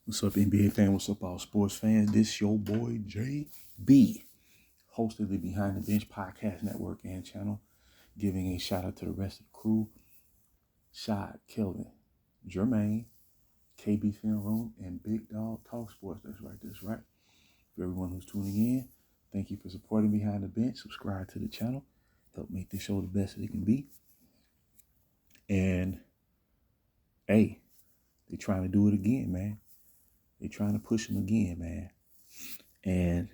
What's up, NBA fan? What's up, all sports fans? This your boy JB, host of the Behind the Bench podcast network and channel, giving a shout out to the rest of the crew: Shai, Kelvin, Jermaine, KB Film Room, and Big Dog Talk Sports. That's right. For everyone who's tuning in, thank you for supporting Behind the Bench. Subscribe to the channel, help make this show the best that it can be. And hey, they're trying to do it again, man. They're trying to push him again, man. And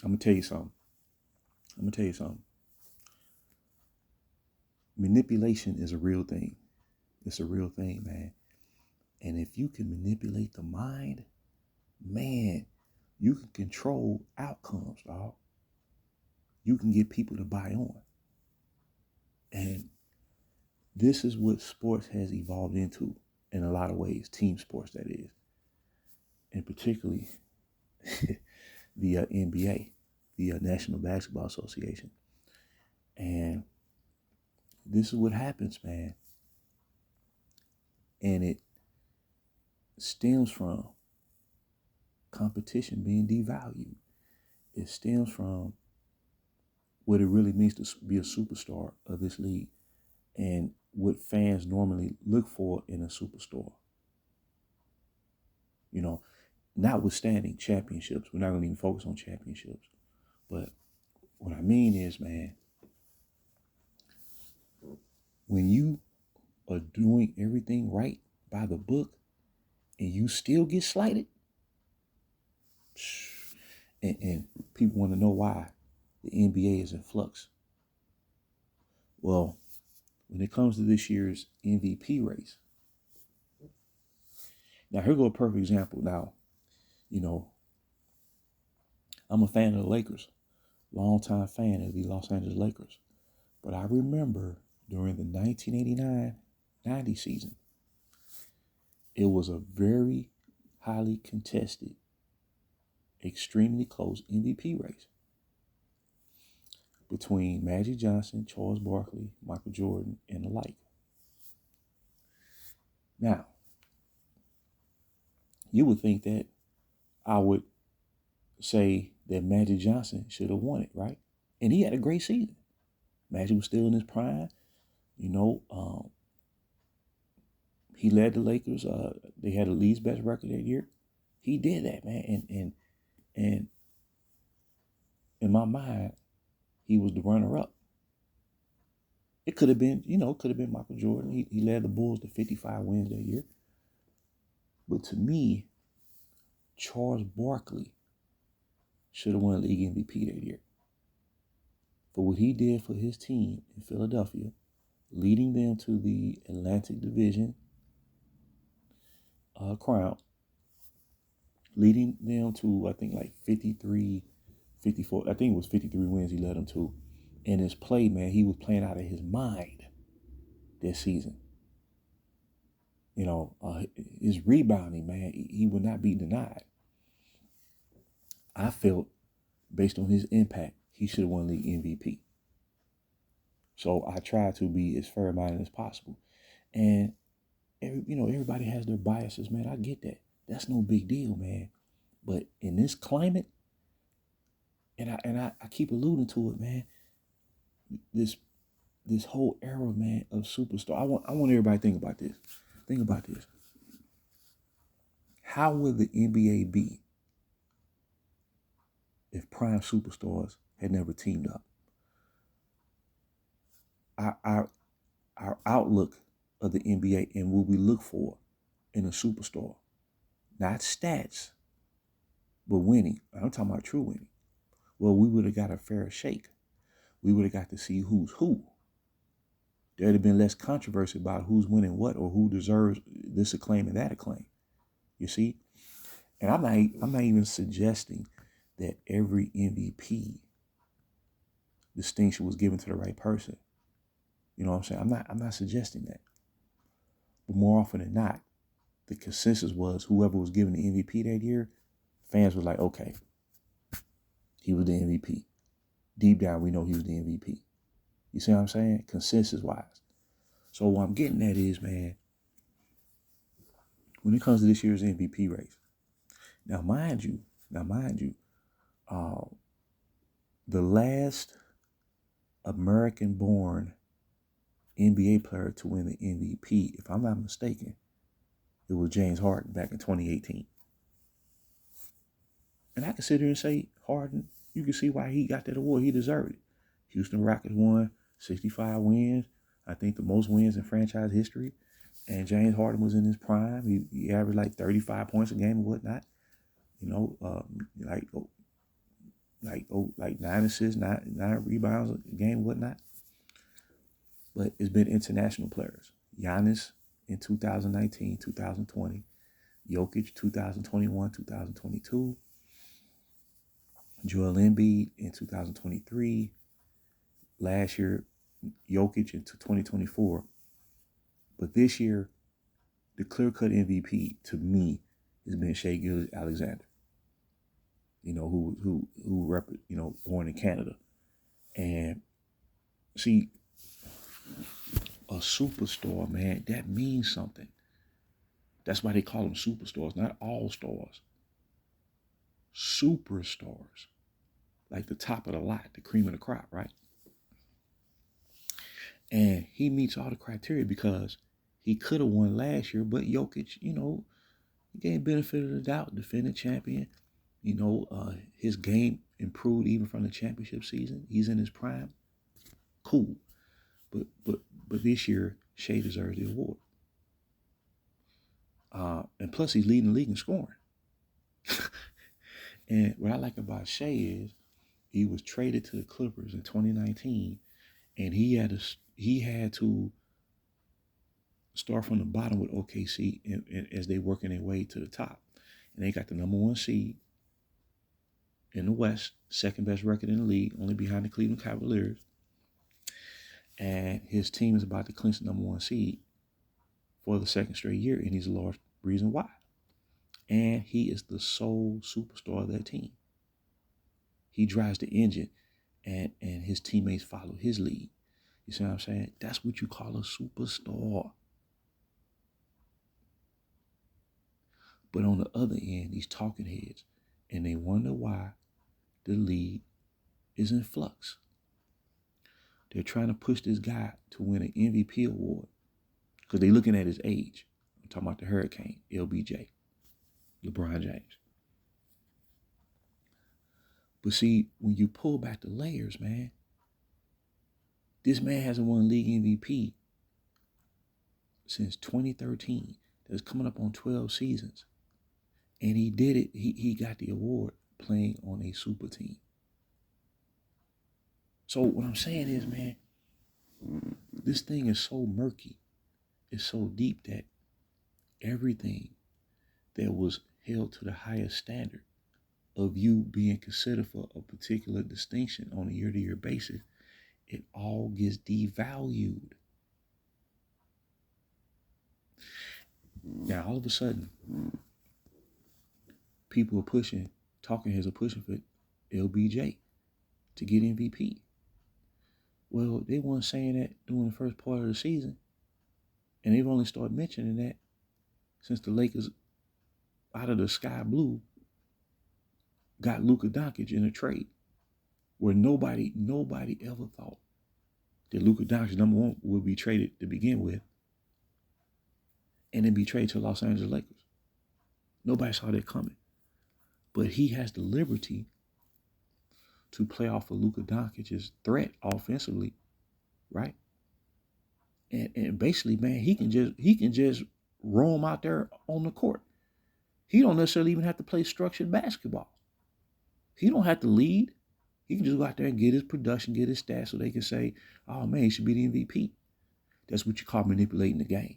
I'm going to tell you something. Manipulation is a real thing. It's a real thing, man. And if you can manipulate the mind, man, you can control outcomes, dog. You can get people to buy on. And this is what sports has evolved into in a lot of ways, team sports, that is. And particularly the NBA, the National Basketball Association. And this is what happens, man. And it stems from competition being devalued. It stems from what it really means to be a superstar of this league and what fans normally look for in a superstar. You know, notwithstanding championships, we're not going to even focus on championships. But what I mean is, man, when you are doing everything right by the book and you still get slighted, and people want to know why the NBA is in flux. Well, when it comes to this year's MVP race, now here go a perfect example. Now, you know, I'm a fan of the Lakers, longtime fan of the Los Angeles Lakers. But I remember during the 1989-90 season, it was a very highly contested, extremely close MVP race between Magic Johnson, Charles Barkley, Michael Jordan, and the like. Now, you would think that I would say that Magic Johnson should have won it, right? And he had a great season. Magic was still in his prime. You know, he led the Lakers. They had the league's best record that year. He did that, man. And in my mind, he was the runner-up. It could have been, Michael Jordan. He led the Bulls to 55 wins that year. But to me, Charles Barkley should have won league MVP that year for what he did for his team in Philadelphia, leading them to the Atlantic Division crown, leading them to, I think, like 53, 54. I think it was 53 wins he led them to. And his play, man, he was playing out of his mind this season. You know, his rebounding, man, he would not be denied. I felt, based on his impact, he should have won league MVP. So I try to be as fair-minded as possible. And, everybody has their biases, man. I get that. That's no big deal, man. But in this climate, and I keep alluding to it, man, this whole era, man, of superstar. I want everybody to think about this. Think about this. How would the NBA be if prime superstars had never teamed up? Our outlook of the NBA and what we look for in a superstar, not stats, but winning. I'm talking about true winning. Well, we would have got a fair shake. We would have got to see who's who. There'd have been less controversy about who's winning what or who deserves this acclaim and that acclaim. You see? And I'm not even suggesting that every MVP distinction was given to the right person. You know what I'm saying? I'm not suggesting that. But more often than not, the consensus was whoever was given the MVP that year, fans were like, okay, he was the MVP. Deep down, we know he was the MVP. You see what I'm saying? Consensus-wise. So what I'm getting at is, man, when it comes to this year's MVP race. Now, mind you, uh, the last American-born NBA player to win the MVP, if I'm not mistaken, it was James Harden back in 2018. And I can sit here and say, Harden, you can see why he got that award. He deserved it. Houston Rockets won 65 wins. I think the most wins in franchise history. And James Harden was in his prime. He averaged like 35 points a game and whatnot. You know, like 9 assists, nine rebounds a game and whatnot. But it's been international players. Giannis in 2019, 2020. Jokic 2021, 2022. Joel Embiid in 2023. Last year, Jokic into 2024. But this year, the clear-cut MVP to me has been Shai Gilgeous-Alexander. You know, who born in Canada. And see, a superstar, man, that means something. That's why they call them superstars, not all stars. Superstars. Like the top of the lot, the cream of the crop, right? And he meets all the criteria because he could have won last year, but Jokic, he gave benefit of the doubt, defending champion. His game improved even from the championship season. He's in his prime. Cool. But this year, Shai deserves the award. And plus, he's leading the league in scoring. And what I like about Shai is he was traded to the Clippers in 2019, and he had to start from the bottom with OKC and as they working their way to the top. And they got the number 1 seed in the West, second best record in the league, only behind the Cleveland Cavaliers. And his team is about to clinch the number 1 seed for the second straight year, and he's a large reason why. And he is the sole superstar of that team. He drives the engine, and his teammates follow his lead. You see what I'm saying? That's what you call a superstar. But on the other end, these talking heads, and they wonder why the league is in flux. They're trying to push this guy to win an MVP award because they're looking at his age. I'm talking about the Hurricane, LBJ, LeBron James. But see, when you pull back the layers, man, this man hasn't won league MVP since 2013. That's coming up on 12 seasons. And he did it. He got the award playing on a super team. So what I'm saying is, man, this thing is so murky. It's so deep that everything that was held to the highest standard of you being considered for a particular distinction on a year-to-year basis, it all gets devalued. Now, all of a sudden, people are talking heads are pushing for LBJ to get MVP. Well, they weren't saying that during the first part of the season, and they've only started mentioning that since the Lakers, out of the sky blue, got Luka Doncic in a trade where nobody ever thought that Luka Doncic, number 1, would be traded to begin with and then be traded to Los Angeles Lakers. Nobody saw that coming. But he has the liberty to play off of Luka Doncic's threat offensively, right? And basically, man, he can just roam out there on the court. He don't necessarily even have to play structured basketball. He don't have to lead. He can just go out there and get his production, get his stats so they can say, oh, man, he should be the MVP. That's what you call manipulating the game.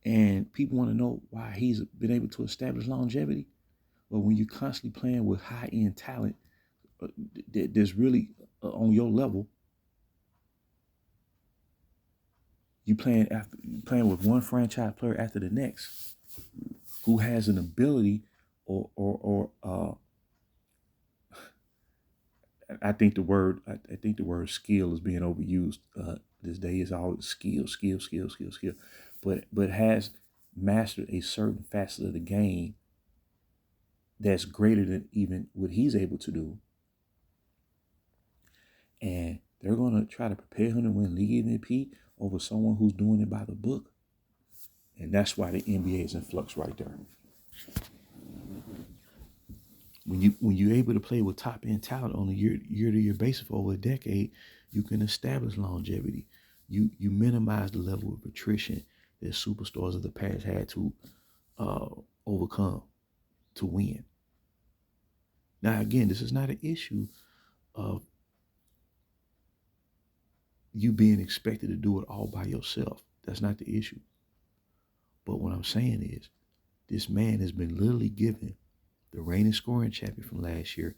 And people want to know why he's been able to establish longevity. Well, when you're constantly playing with high-end talent that's really on your level, you playing with one franchise player after the next who has an ability or I think the word skill is being overused this day. Is always skill. but has mastered a certain facet of the game that's greater than even what he's able to do. And they're going to try to prepare him to win league MVP over someone who's doing it by the book. And that's why the NBA is in flux right there. When you're able to play with top end talent on a year to year basis for over a decade, you can establish longevity. You minimize the level of attrition that superstars of the past had to overcome to win. Now, again, this is not an issue of you being expected to do it all by yourself. That's not the issue. But what I'm saying is, this man has been literally given the reigning scoring champion from last year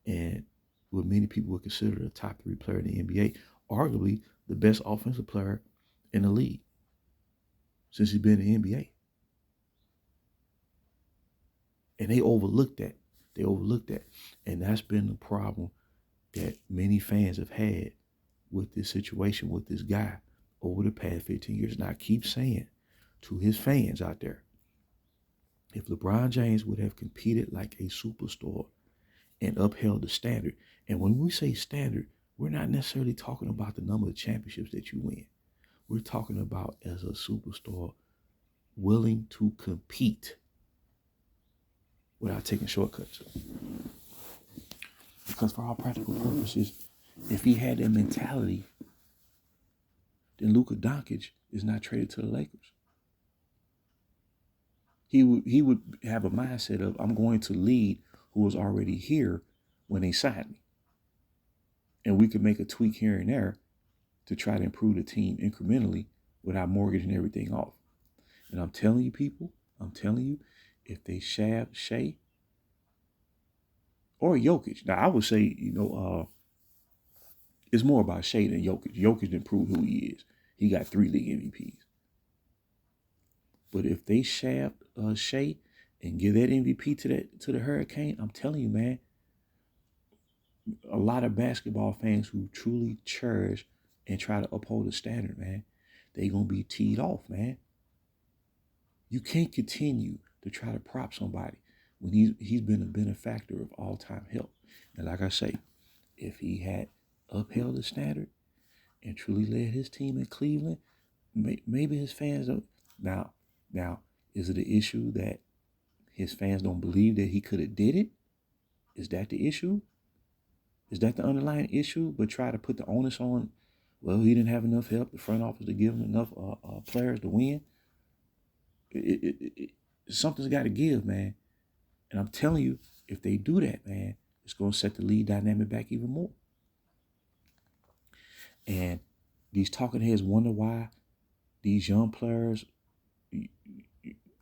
and what many people would consider the top 3 player in the NBA, arguably the best offensive player in the league since he's been in the NBA. And they overlooked that. And that's been the problem that many fans have had with this situation, with this guy over the past 15 years. And I keep saying to his fans out there, if LeBron James would have competed like a superstar and upheld the standard, and when we say standard, we're not necessarily talking about the number of championships that you win. We're talking about as a superstar willing to compete without taking shortcuts. Because for all practical purposes, if he had that mentality, then Luka Doncic is not traded to the Lakers. He would have a mindset of, I'm going to lead who was already here when they signed me. And we could make a tweak here and there to try to improve the team incrementally without mortgaging everything off. And I'm telling you, people, if they shaft Shai or Jokic, now I would say, it's more about Shai than Jokic. Jokic didn't prove who he is. He got 3 league MVPs. But if they shaft Shai and give that MVP to the Hurricane, I'm telling you, man, a lot of basketball fans who truly cherish and try to uphold the standard, man, they gonna be teed off, man. You can't continue to try to prop somebody when he's been a benefactor of all-time help. And like I say, if he had upheld the standard and truly led his team in Cleveland, maybe his fans don't. Now, is it an issue that his fans don't believe that he could have did it? Is that the issue? Is that the underlying issue? But try to put the onus on, well, he didn't have enough help, the front office to give him enough players to win. Something's got to give, man. And I'm telling you, if they do that, man, it's going to set the league dynamic back even more. And these talking heads wonder why these young players,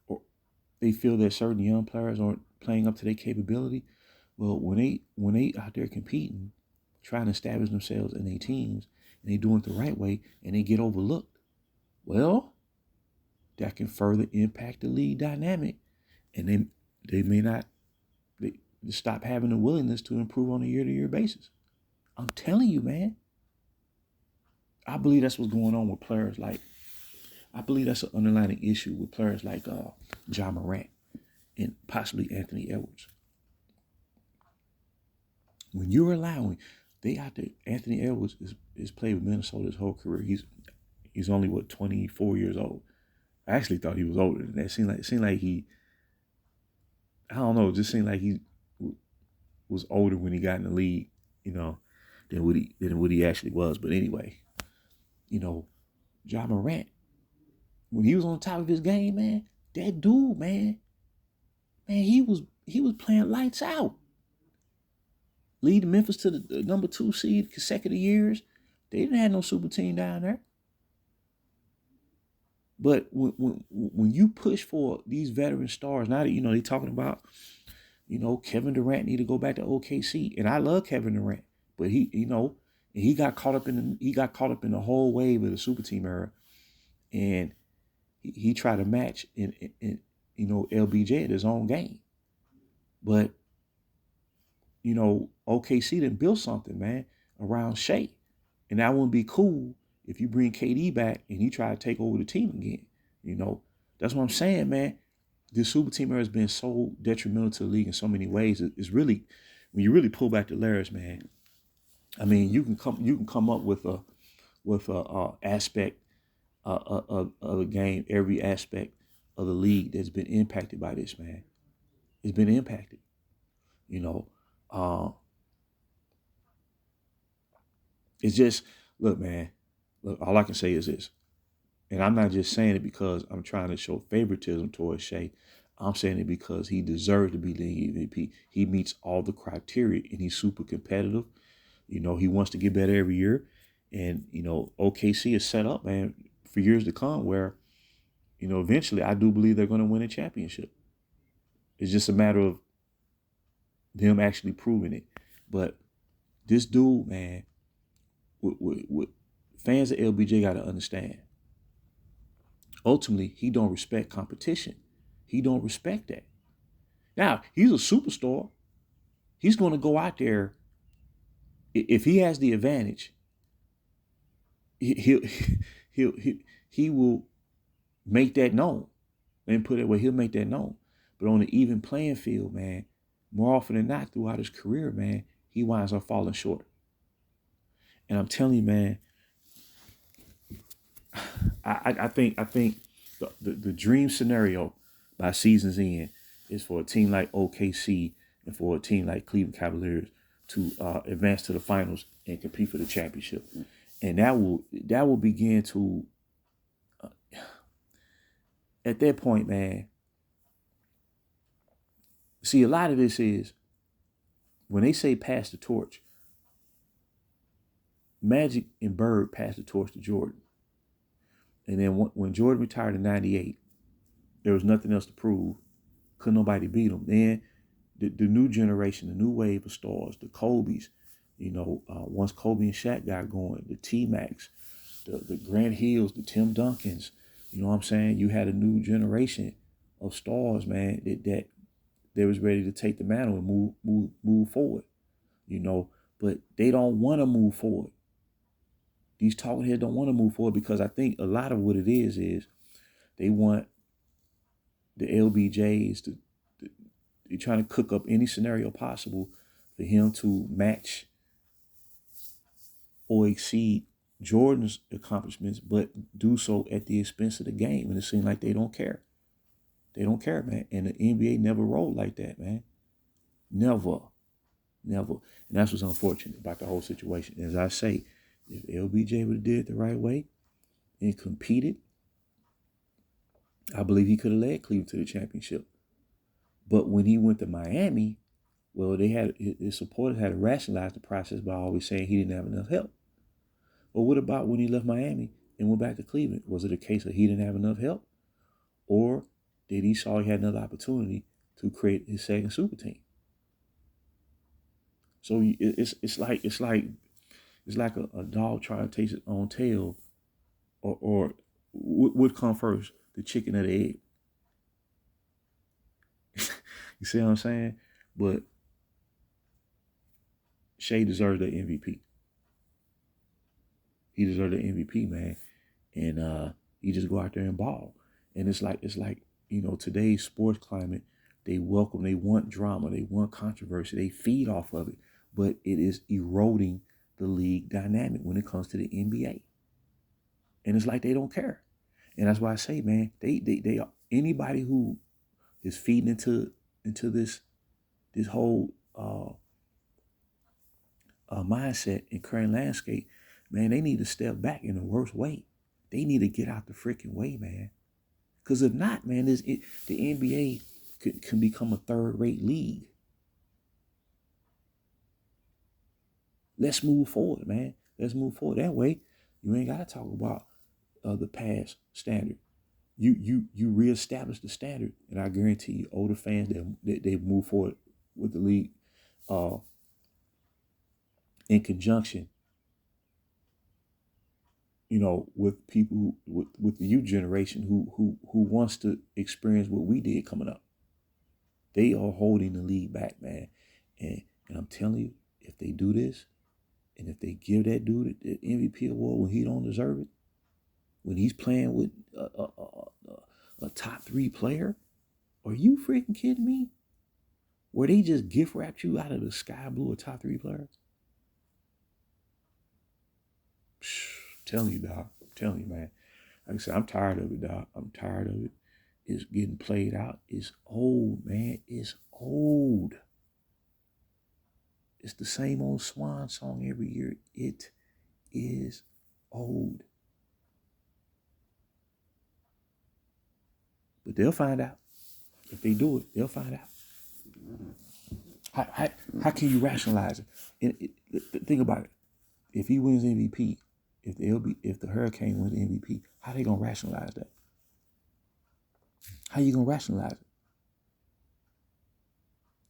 or they feel that certain young players aren't playing up to their capability. Well, when they out there competing, trying to establish themselves in their teams, and they doing it the right way, and they get overlooked, well, that can further impact the league dynamic, and they may not they stop having the willingness to improve on a year-to-year basis. I'm telling you, man. I believe that's what's going on with players like. I believe that's an underlying issue with players like Ja Morant and possibly Anthony Edwards. When you're allowing, they out there, Anthony Edwards is played with Minnesota his whole career. He's only 24 years old. I actually thought he was older than that. It seemed like he, I don't know, it just seemed like he was older when he got in the league, than what he actually was. But anyway, Ja Morant, when he was on top of his game, man, that dude, man, he was playing lights out. Leading Memphis to the number 2 seed consecutive years. They didn't have no super team down there. But when you push for these veteran stars, now that they talking about, Kevin Durant need to go back to OKC, and I love Kevin Durant, but he got caught up in the whole wave of the super team era, and he tried to match in LBJ at his own game, but OKC done built something, man, around Shai, and that wouldn't be cool if you bring KD back and you try to take over the team again. You know, that's what I'm saying, man. This super team era has been so detrimental to the league in so many ways. It's really, when you really pull back the layers, man. I mean, you can come up with a aspect of the game, every aspect of the league that's been impacted by this, man. It's been impacted. You know, uh, it's just look, man. Look, all I can say is this, and I'm not just saying it because I'm trying to show favoritism towards Shai. I'm saying it because he deserves to be league MVP. He meets all the criteria, and he's super competitive. You know, he wants to get better every year, and you know, OKC is set up, man, for years to come. Where you know, eventually, I do believe they're going to win a championship. It's just a matter of them actually proving it. But this dude, man, what fans of LBJ got to understand. Ultimately, he don't respect competition. He don't respect that. Now, he's a superstar. He's going to go out there. If he has the advantage, he'll, he'll, he will make that known. And put it where he'll make that known. But on the even playing field, man, more often than not throughout his career, man, he winds up falling short. And I'm telling you, man, I think the dream scenario by season's end is for a team like OKC and for a team like Cleveland Cavaliers to advance to the finals and compete for the championship, and that will begin to at that point, man. See, a lot of this is when they say pass the torch. Magic and Bird passed the torch to Jordan, and then when Jordan retired in '98, there was nothing else to prove. Couldn't nobody beat him. Then the new generation, the new wave of stars, the Kobe's, you know, once Kobe and Shaq got going, the T-Macs, the Grant Hills, the Tim Duncans, you know what I'm saying? You had a new generation of stars, man, that they was ready to take the mantle and move forward, you know, but they don't want to move forward. These talking heads don't want to move forward because I think a lot of what it is they want the LBJs to they're trying to cook up any scenario possible for him to match or exceed Jordan's accomplishments, but do so at the expense of the game. And it seems like they don't care. They don't care, man. And the NBA never rolled like that, man. Never. Never. And that's what's unfortunate about the whole situation. As I say, if LBJ would have did it the right way and competed, I believe he could have led Cleveland to the championship. But when he went to Miami, well, his supporters had to rationalize the process by always saying he didn't have enough help. Well, what about when he left Miami and went back to Cleveland? Was it a case of he didn't have enough help? Or did he saw he had another opportunity to create his second super team? So it's like a dog trying to taste its own tail, or what come first, the chicken or the egg? You see what I'm saying? But Shai deserves the MVP. He deserves the MVP, man, and he just go out there and ball. And it's like you know, today's sports climate, they want drama, they want controversy, they feed off of it, but it is eroding the league dynamic when it comes to the NBA. And it's like they don't care. And that's why I say, man, they anybody who is feeding into this whole mindset in current landscape, man, they need to step back in the worst way. They need to get out the freaking way, man. Because if not, man, the NBA can become a third-rate league. Let's move forward, man. Let's move forward. That way, you ain't got to talk about the past standard. You reestablish the standard, and I guarantee you, older fans they move forward with the league in conjunction, you know, with people with the youth generation who wants to experience what we did coming up. They are holding the league back, man. And I'm telling you, if they do this, and if they give that dude the MVP award when he don't deserve it, when he's playing with a top 3 player? Are you freaking kidding me? Where they just gift wrapped you out of the sky blue a top 3 player? I'm telling you, dog. I'm telling you, man. Like I said, I'm tired of it, dog. I'm tired of it. It's getting played out. It's old, man. It's old. It's the same old swan song every year. It is old. But they'll find out. If they do it, they'll find out. How can you rationalize it? Think about it. If he wins MVP, if the Hurricane wins MVP, how they gonna rationalize that? How you gonna rationalize it?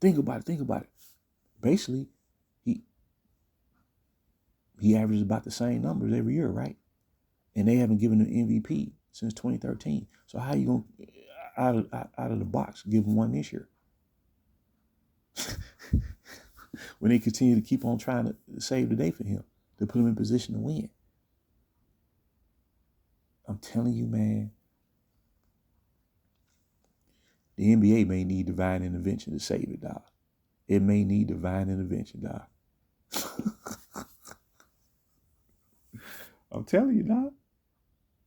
Think about it. Basically, he averages about the same numbers every year, right? And they haven't given him MVP since 2013. So how you gonna out of the box give him one this year? When they continue to keep on trying to save the day for him, to put him in position to win. I'm telling you, man, the NBA may need divine intervention to save it, dog. It may need divine intervention, dog. I'm telling you, dog.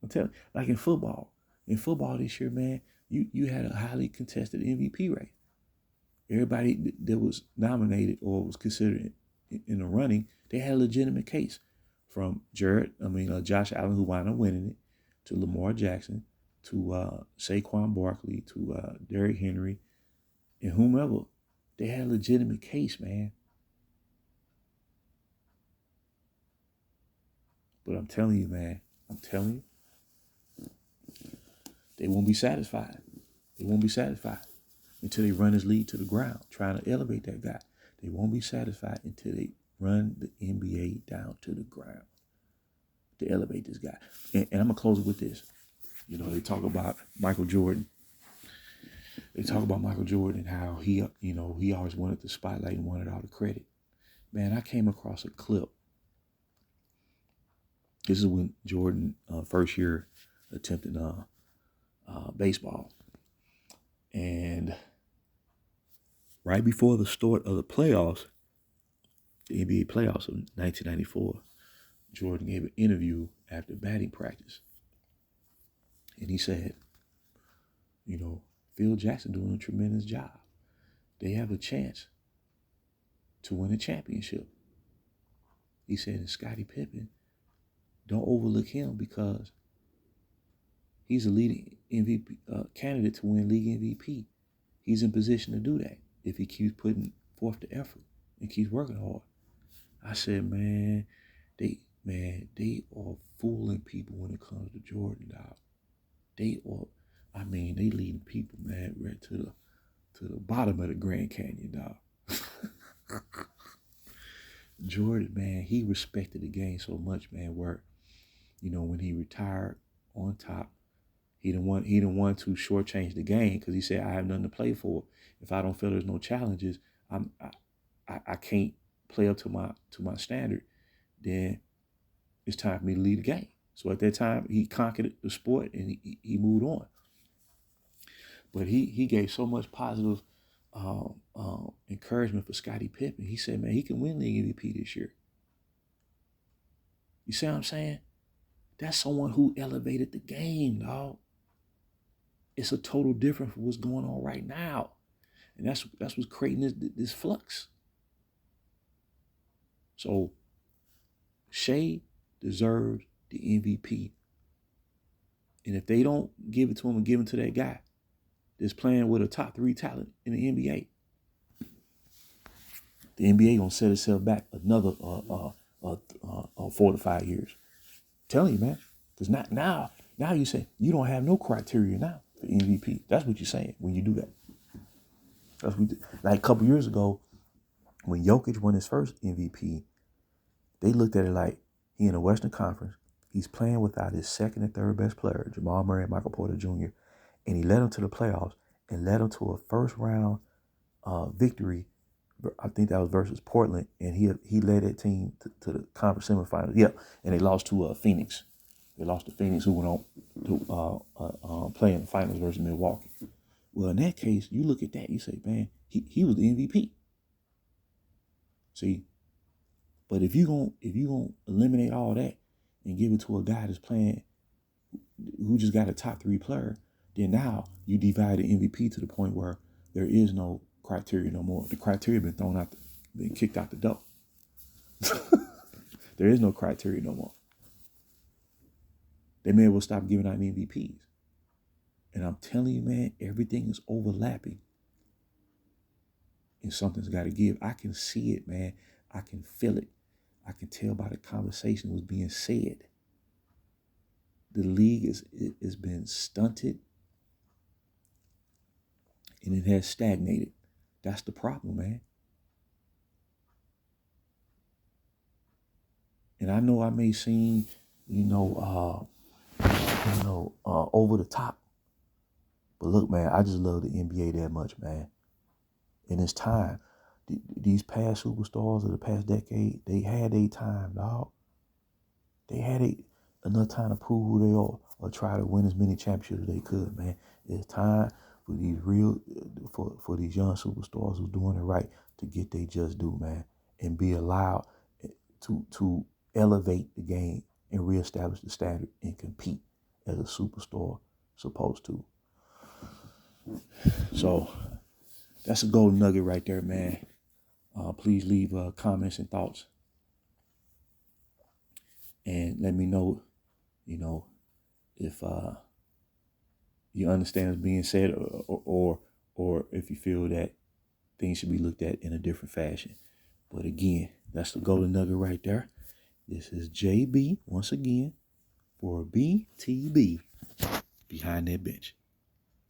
I'm telling you, like in football. In football this year, man, you had a highly contested MVP race. Everybody that was nominated or was considered in the running, they had a legitimate case. From Josh Allen, who wound up winning it, to Lamar Jackson, to Saquon Barkley, to Derrick Henry, and whomever. They had a legitimate case, man. But I'm telling you, man, they won't be satisfied. They won't be satisfied until they run his league to the ground, trying to elevate that guy. They won't be satisfied until they run the NBA down to the ground to elevate this guy. And I'm going to close it with this. You know, they talk about Michael Jordan. They talk about Michael Jordan and how he always wanted the spotlight and wanted all the credit. Man, I came across a clip. This is when Jordan, first year attempting baseball. And right before the start of the playoffs, the NBA playoffs of 1994, Jordan gave an interview after batting practice. And he said, Phil Jackson doing a tremendous job. They have a chance to win a championship. He said, and Scottie Pippen, don't overlook him because he's a leading MVP candidate to win league MVP. He's in position to do that if he keeps putting forth the effort and keeps working hard. I said, man, they are fooling people when it comes to Jordan, dog. They leading people, man, right to the bottom of the Grand Canyon, dog. Jordan, man, he respected the game so much, man, where, when he retired on top, he didn't want to shortchange the game because he said, I have nothing to play for. If I don't feel there's no challenges, I can't play up to my standard, then it's time for me to lead the game. So at that time, he conquered the sport and he moved on. But he gave so much positive encouragement for Scottie Pippen. He said, man, he can win the MVP this year. You see what I'm saying? That's someone who elevated the game, dog. It's a total difference from what's going on right now. And that's what's creating this flux. So Shai deserves the MVP. And if they don't give it to him and give it to that guy that's playing with a top 3 talent in the NBA, the NBA gonna set itself back another 4 to 5 years. I'm telling you, man. Because now you say you don't have no criteria now for MVP. That's what you're saying when you do that. That's what we did. Like a couple years ago, when Jokic won his first MVP, they looked at it like he in the Western Conference. He's playing without his second and third best player, Jamal Murray and Michael Porter Jr., and he led them to the playoffs and led them to a first round victory. I think that was versus Portland, and he led that team to the conference semifinals. Yeah, and they lost to Phoenix. They lost to Phoenix, who went on to play in the finals versus Milwaukee. Well, in that case, you look at that, you say, man, he was the MVP. See, but if you gonna eliminate all that and give it to a guy that's playing, who just got a top 3 player, then now you divide the MVP to the point where there is no criteria no more. The criteria been thrown out, been kicked out the door. There is no criteria no more. They may as well stop giving out MVPs. And I'm telling you, man, everything is overlapping. And something's got to give. I can see it, man. I can feel it. I can tell by the conversation that was being said. The league is been stunted and it has stagnated. That's the problem, man. And I know I may seem, over the top. But look, man, I just love the NBA that much, man. And it's time. These past superstars of the past decade, they had their time, dog. They had enough time to prove who they are or try to win as many championships as they could, man. It's time for these for these young superstars who's doing it right to get their just due, man, and be allowed to elevate the game and reestablish the standard and compete as a superstar supposed to. So that's a golden nugget right there, man. Please leave comments and thoughts. And let me know, if you understand what's being said or if you feel that things should be looked at in a different fashion. But again, that's the golden nugget right there. This is JB once again for BTB Behind That Bench.